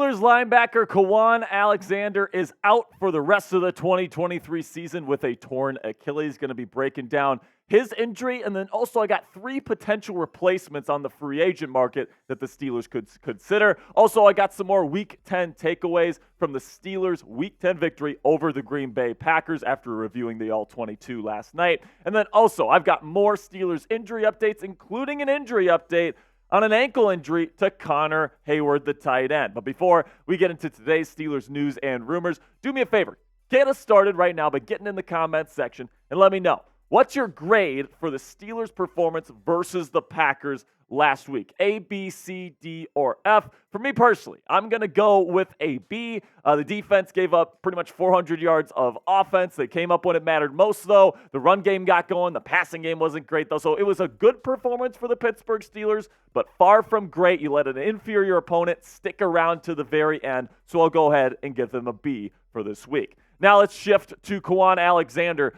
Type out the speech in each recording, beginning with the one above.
Steelers linebacker Kwon Alexander is out for the rest of the 2023 season with a torn Achilles. Going to be breaking down his injury, and then also I got 3 potential replacements on the free agent market that the Steelers could consider. Also, I got some more Week 10 takeaways from the Steelers' Week 10 victory over the Green Bay Packers after reviewing the All-22 last night. And then also, I've got more Steelers injury updates, including an injury update on an ankle injury to Connor Heyward, the tight end. But before we get into today's Steelers news and rumors, do me a favor. Get us started right now by getting in the comments section and let me know. What's your grade for the Steelers' performance versus the Packers last week? A, B, C, D, or F? For me personally, I'm going to go with a B. The defense gave up pretty much 400 yards of offense. They came up when it mattered most, though. The run game got going. The passing game wasn't great, though. So it was a good performance for the Pittsburgh Steelers, but far from great. You let an inferior opponent stick around to the very end. So I'll go ahead and give them a B for this week. Now let's shift to Kwon Alexander.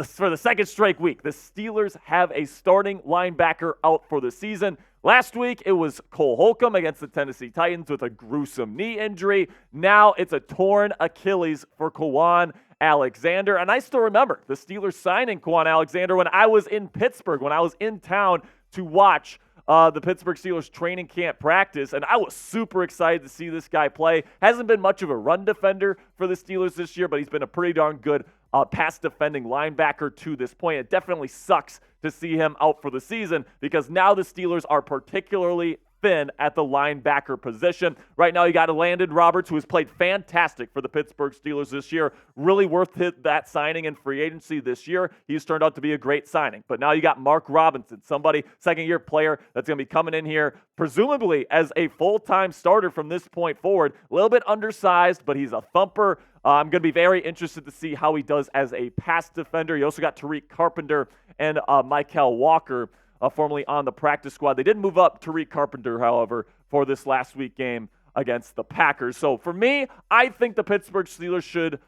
For the second straight week, the Steelers have a starting linebacker out for the season. Last week, it was Cole Holcomb against the Tennessee Titans with a gruesome knee injury. Now it's a torn Achilles for Kwon Alexander. And I still remember the Steelers signing Kwon Alexander when I was in Pittsburgh, when I was in town to watch the Pittsburgh Steelers training camp practice, and I was super excited to see this guy play. Hasn't been much of a run defender for the Steelers this year, but he's been a pretty darn good pass defending linebacker to this point. It definitely sucks to see him out for the season because now the Steelers are particularly thin at the linebacker position. Right now, you got Landon Roberts, who has played fantastic for the Pittsburgh Steelers this year. Really worth that signing in free agency this year. He's turned out to be a great signing. But now you got Mark Robinson, somebody, second-year player that's going to be coming in here, presumably as a full-time starter from this point forward. A little bit undersized, but he's a thumper. I'm going to be very interested to see how he does as a pass defender. You also got Tariq Carpenter and Michael Walker, formerly on the practice squad. They didn't move up Tariq Carpenter, however, for this last week game against the Packers. So for me, I think the Pittsburgh Steelers should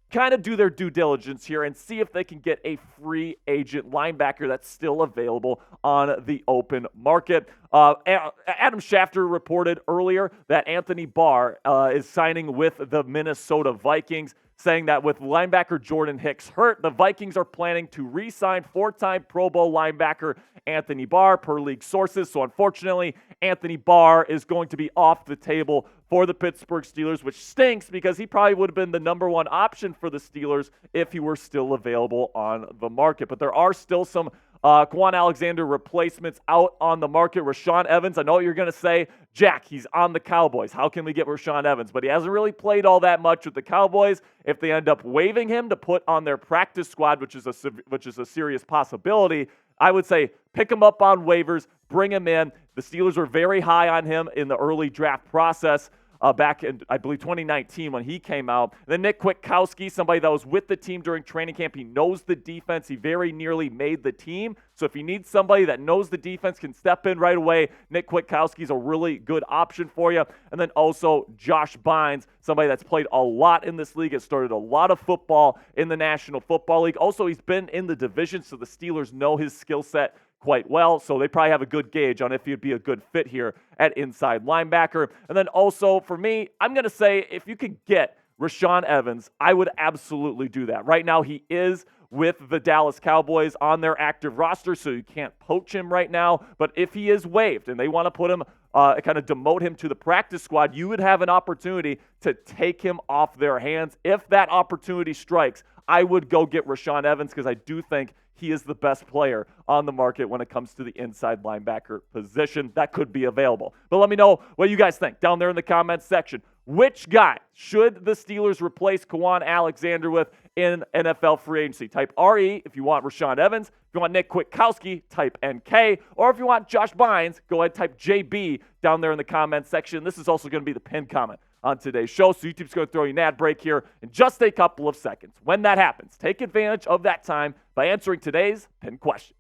kind of do their due diligence here and see if they can get a free agent linebacker that's still available on the open market. Adam Schefter reported earlier that Anthony Barr is signing with the Minnesota Vikings, saying that with linebacker Jordan Hicks hurt, the Vikings are planning to re-sign 4-time Pro Bowl linebacker Anthony Barr, per league sources. So unfortunately, Anthony Barr is going to be off the table for the Pittsburgh Steelers, which stinks because he probably would have been the number 1 option for the Steelers if he were still available on the market. But there are still some Kwon Alexander replacements out on the market. Rashaan Evans, I know what you're going to say. Jack, he's on the Cowboys. How can we get Rashaan Evans? But he hasn't really played all that much with the Cowboys. If they end up waiving him to put on their practice squad, which is a serious possibility, I would say pick him up on waivers, bring him in. The Steelers were very high on him in the early draft process. Back in, I believe, 2019 when he came out. And then Nick Kwiatkoski, somebody that was with the team during training camp. He knows the defense. He very nearly made the team. So if you need somebody that knows the defense, can step in right away, Nick Kwiatkoski is a really good option for you. And then also Josh Bynes, somebody that's played a lot in this league, has started a lot of football in the National Football League. Also, he's been in the division, so the Steelers know his skill set quite well, so they probably have a good gauge on if he'd be a good fit here at inside linebacker. And then also, for me, I'm going to say if you could get Rashaan Evans, I would absolutely do that. Right now, he is with the Dallas Cowboys on their active roster, so you can't poach him right now. But if he is waived and they want to put him, kind of demote him to the practice squad, you would have an opportunity to take him off their hands. If that opportunity strikes, I would go get Rashaan Evans because I do think he is the best player on the market when it comes to the inside linebacker position that could be available. But let me know what you guys think down there in the comments section. Which guy should the Steelers replace Kwon Alexander with in NFL free agency? Type RE if you want Rashaan Evans. If you want Nick Kwiatkoski, type NK. Or if you want Josh Bynes, go ahead and type JB down there in the comments section. This is also going to be the pinned comment on today's show. So YouTube's going to throw you an ad break here in just a couple of seconds. When that happens, take advantage of that time by answering today's pinned question.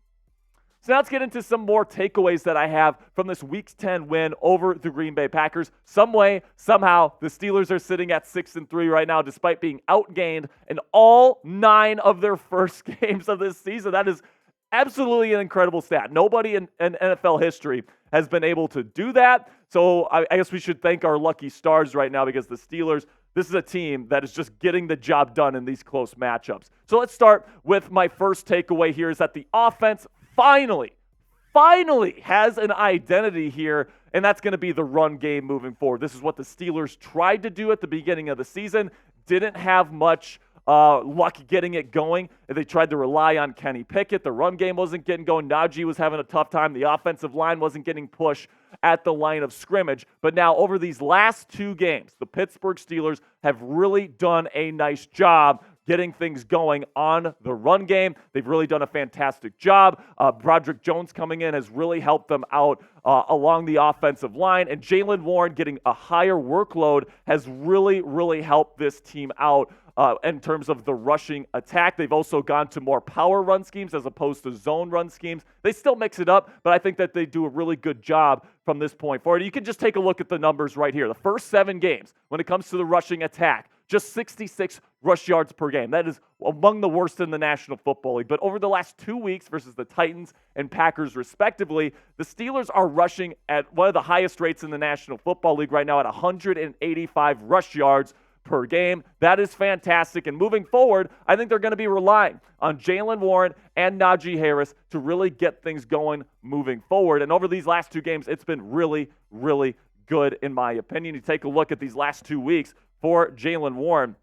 So now let's get into some more takeaways that I have from this Week 10 win over the Green Bay Packers. Some way, somehow, the Steelers are sitting at 6-3 right now, despite being outgained in all 9 of their first games of this season. That is absolutely an incredible stat. Nobody in NFL history has been able to do that. So I guess we should thank our lucky stars right now, because the Steelers, this is a team that is just getting the job done in these close matchups. So let's start with my first takeaway here, is that the offense finally has an identity here, and that's going to be the run game moving forward. This is what the Steelers tried to do at the beginning of the season. Didn't have much luck getting it going. They tried to rely on Kenny Pickett. The run game wasn't getting going. Najee was having a tough time. The offensive line wasn't getting pushed at the line of scrimmage. But now over these last 2 games, the Pittsburgh Steelers have really done a nice job getting things going on the run game. They've really done a fantastic job. Broderick Jones coming in has really helped them out along the offensive line. And Jaylen Warren getting a higher workload has really helped this team out in terms of the rushing attack. They've also gone to more power run schemes as opposed to zone run schemes. They still mix it up, but I think that they do a really good job from this point forward. You can just take a look at the numbers right here. The first 7 games, when it comes to the rushing attack, just 66 rush yards per game. That is among the worst in the National Football League. But over the last 2 weeks versus the Titans and Packers respectively, the Steelers are rushing at one of the highest rates in the National Football League right now at 185 rush yards per game. That is fantastic. And moving forward, I think they're going to be relying on Jaylen Warren and Najee Harris to really get things going moving forward. And over these last 2 games, it's been really good in my opinion. You take a look at these last 2 weeks for Jaylen Warren,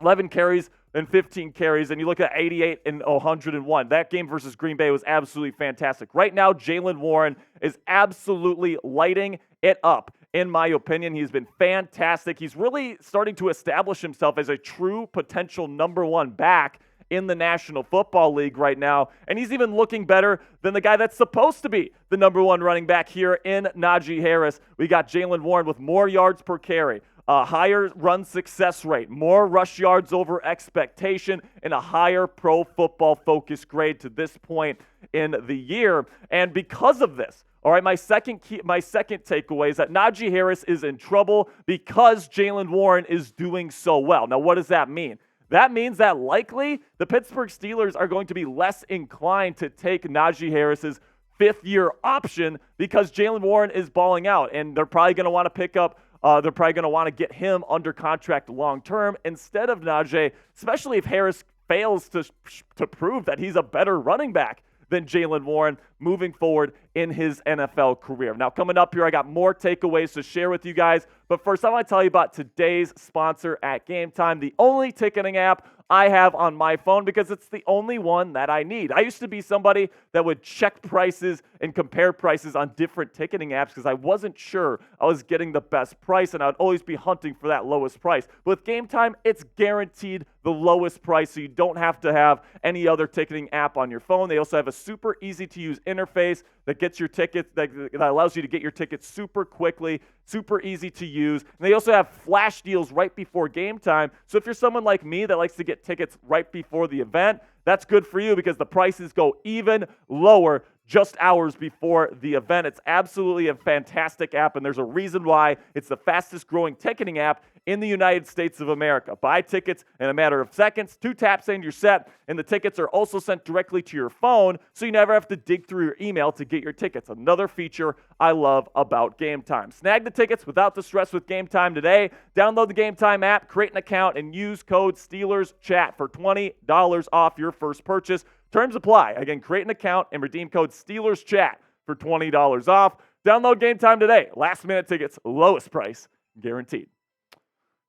11 carries and 15 carries, and you look at 88 and 101. That game versus Green Bay was absolutely fantastic. Right now, Jaylen Warren is absolutely lighting it up. In my opinion, he's been fantastic. He's really starting to establish himself as a true potential number 1 back in the National Football League right now. And he's even looking better than the guy that's supposed to be the number 1 running back here in Najee Harris. We got Jaylen Warren with more yards per carry, a higher run success rate, more rush yards over expectation, and a higher pro football focus grade to this point in the year. And because of this, all right, my second takeaway is that Najee Harris is in trouble because Jaylen Warren is doing so well. Now, what does that mean? That means that likely the Pittsburgh Steelers are going to be less inclined to take Najee Harris's 5th-year option because Jaylen Warren is balling out, and they're probably going to want to pick up they're probably going to want to get him under contract long-term instead of Najee, especially if Harris fails to prove that he's a better running back than Jaylen Warren moving forward in his NFL career. Now, coming up here, I got more takeaways to share with you guys. But first, I want to tell you about today's sponsor at Game Time, the only ticketing app I have on my phone because it's the only one that I need. I used to be somebody that would check prices and compare prices on different ticketing apps because I wasn't sure I was getting the best price, and I would always be hunting for that lowest price. But with Game Time, it's guaranteed the lowest price, so you don't have to have any other ticketing app on your phone. They also have a super easy-to-use interface that gets your tickets, that allows you to get your tickets super quickly, super easy to use. And they also have flash deals right before game time. So if you're someone like me that likes to get tickets right before the event, that's good for you because the prices go even lower just hours before the event. It's absolutely a fantastic app, and there's a reason why it's the fastest growing ticketing app in the United States of America. Buy tickets in a matter of seconds, 2 taps and you're set, and the tickets are also sent directly to your phone, so you never have to dig through your email to get your tickets. Another feature I love about Game Time. Snag the tickets without the stress with Game Time today. Download the Game Time app, create an account, and use code SteelersChat for $20 off your first purchase. Terms apply. Again, create an account and redeem code SteelersChat for $20 off. Download Game Time today. Last minute tickets, lowest price guaranteed.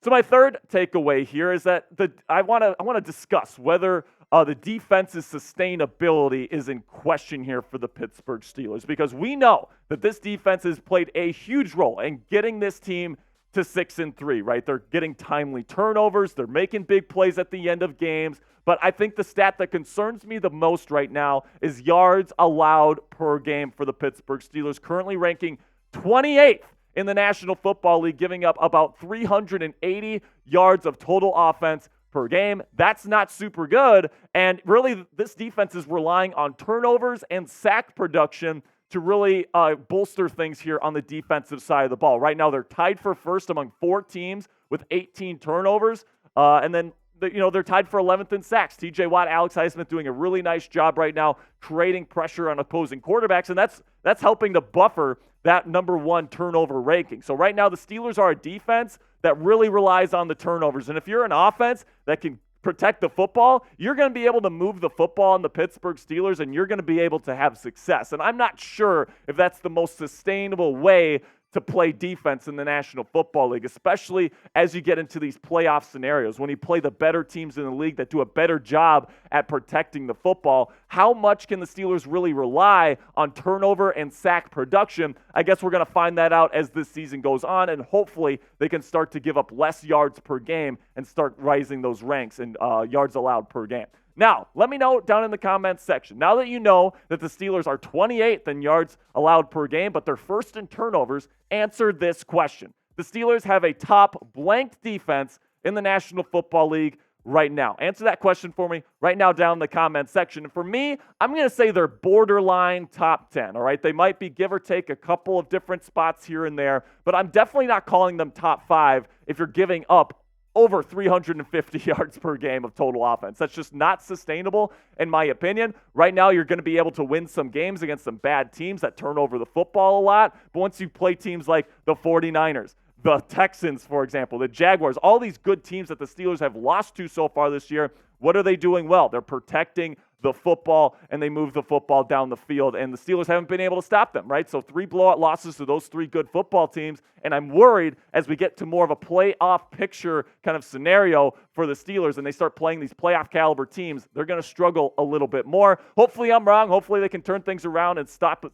So my third takeaway here is that I want to discuss whether the defense's sustainability is in question here for the Pittsburgh Steelers, because we know that this defense has played a huge role in getting this team to 6-3, right? They're getting timely turnovers. They're making big plays at the end of games. But I think the stat that concerns me the most right now is yards allowed per game for the Pittsburgh Steelers, currently ranking 28th in the National Football League, giving up about 380 yards of total offense per game. That's not super good. And really, this defense is relying on turnovers and sack production to really bolster things here on the defensive side of the ball. Right now, they're tied for first among 4 teams with 18 turnovers. And then they're tied for 11th in sacks. TJ Watt, Alex Highsmith doing a really nice job right now creating pressure on opposing quarterbacks, and that's helping to buffer that number 1 turnover ranking. So right now the Steelers are a defense that really relies on the turnovers. And if you're an offense that can protect the football, you're going to be able to move the football in the Pittsburgh Steelers, and you're going to be able to have success. And I'm not sure if that's the most sustainable way to play defense in the National Football League, especially as you get into these playoff scenarios. When you play the better teams in the league that do a better job at protecting the football, how much can the Steelers really rely on turnover and sack production? I guess we're going to find that out as this season goes on, and hopefully they can start to give up less yards per game and start rising those ranks and yards allowed per game. Now, let me know down in the comments section. Now that you know that the Steelers are 28th in yards allowed per game, but they're first in turnovers, answer this question. The Steelers have a top blanked defense in the National Football League right now. Answer that question for me right now down in the comments section. And for me, I'm going to say they're borderline top 10, all right? They might be give or take a couple of different spots here and there, but I'm definitely not calling them top 5 if you're giving up over 350 yards per game of total offense. That's just not sustainable, in my opinion. Right now, you're going to be able to win some games against some bad teams that turn over the football a lot. But once you play teams like the 49ers, the Texans, for example, the Jaguars, all these good teams that the Steelers have lost to so far this year, what are they doing well? They're protecting the football, and they move the football down the field, and the Steelers haven't been able to stop them, right? So 3 blowout losses to those 3 good football teams, and I'm worried as we get to more of a playoff picture kind of scenario for the Steelers, and they start playing these playoff caliber teams, they're going to struggle a little bit more. Hopefully I'm wrong. Hopefully they can turn things around and stop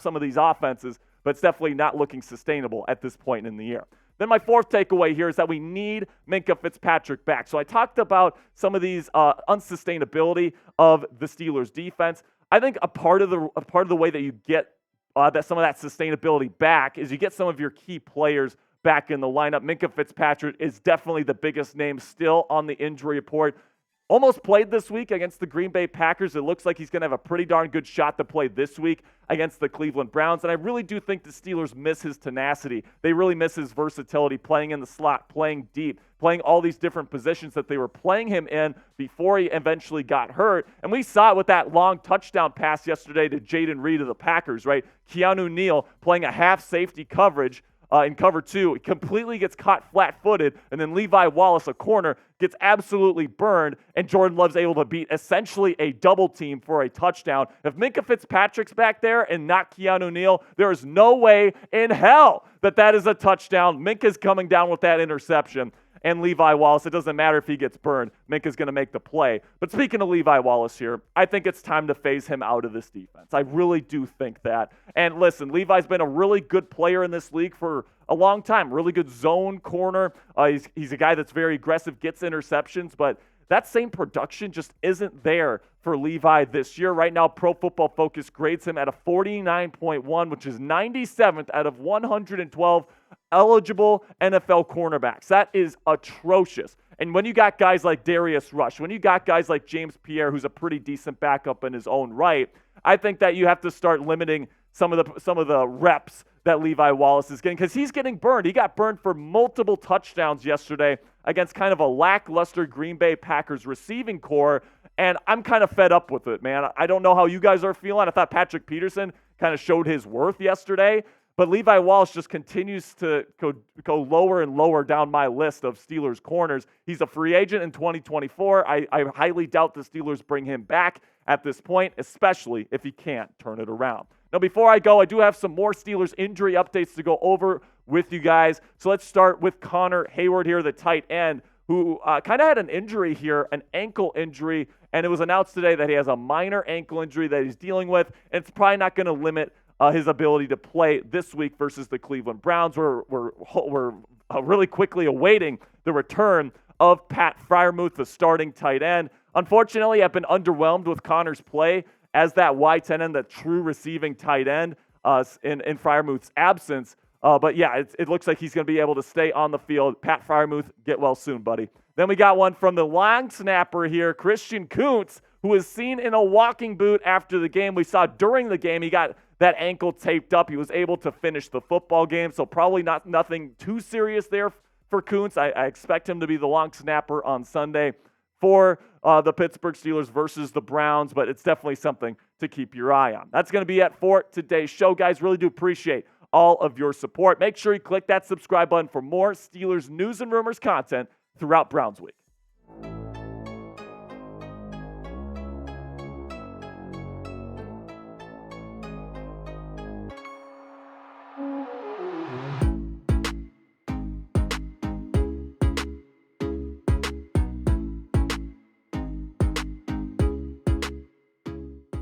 some of these offenses, but it's definitely not looking sustainable at this point in the year. Then my 4th takeaway here is that we need Minkah Fitzpatrick back. So I talked about some of these unsustainability of the Steelers defense. I think a part of the way that you get some of that sustainability back is you get some of your key players back in the lineup. Minkah Fitzpatrick is definitely the biggest name still on the injury report. Almost played this week against the Green Bay Packers. It looks like he's going to have a pretty darn good shot to play this week against the Cleveland Browns. And I really do think the Steelers miss his tenacity. They really miss his versatility, playing in the slot, playing deep, playing all these different positions that they were playing him in before he eventually got hurt. And we saw it with that long touchdown pass yesterday to Jaden Reed of the Packers, right? Keanu Neal playing a half safety coverage in cover 2, he completely gets caught flat-footed, and then Levi Wallace, a corner, gets absolutely burned, and Jordan Love's able to beat essentially a double team for a touchdown. If Minkah Fitzpatrick's back there and not Keanu Neal, there is no way in hell that is a touchdown. Minkah's coming down with that interception. And Levi Wallace, it doesn't matter if he gets burned. Minkah's going to make the play. But speaking of Levi Wallace here, I think it's time to phase him out of this defense. I really do think that. And listen, Levi's been a really good player in this league for a long time. Really good zone corner. He's a guy that's very aggressive, gets interceptions, but that same production just isn't there for Levi this year. Right now, Pro Football Focus grades him at a 49.1, which is 97th out of 112 eligible NFL cornerbacks. That is atrocious. And when you got guys like Darius Rush, when you got guys like James Pierre, who's a pretty decent backup in his own right, I think that you have to start limiting some of the reps that Levi Wallace is getting, because he's getting burned. He got burned for multiple touchdowns yesterday against kind of a lackluster Green Bay Packers receiving core, and I'm kind of fed up with it, man. I don't know how you guys are feeling. I thought Patrick Peterson kind of showed his worth yesterday, but Levi Wallace just continues to go lower and lower down my list of Steelers corners. He's a free agent in 2024. I highly doubt the Steelers bring him back at this point, especially if he can't turn it around. Now, before I go, I do have some more Steelers injury updates to go over with you guys. So let's start with Connor Heyward here, the tight end, who kind of had an injury here, an ankle injury, and it was announced today that he has a minor ankle injury that he's dealing with, and it's probably not going to limit his ability to play this week versus the Cleveland Browns. We're really quickly awaiting the return of Pat Freiermuth, the starting tight end. Unfortunately, I've been underwhelmed with Connor's play as that wide tight end, that true receiving tight end in Freiermuth's absence. But yeah, it looks like he's going to be able to stay on the field. Pat Freiermuth, get well soon, buddy. Then we got one from the long snapper here, Christian Kuntz, who was seen in a walking boot after the game. We saw during the game he got that ankle taped up. He was able to finish the football game, so probably nothing too serious there for Kuntz. I expect him to be the long snapper on Sunday for the Pittsburgh Steelers versus the Browns, but it's definitely something to keep your eye on. That's going to be it for today's show, guys. Really do appreciate all of your support. Make sure you click that subscribe button for more Steelers news and rumors content throughout Browns Week.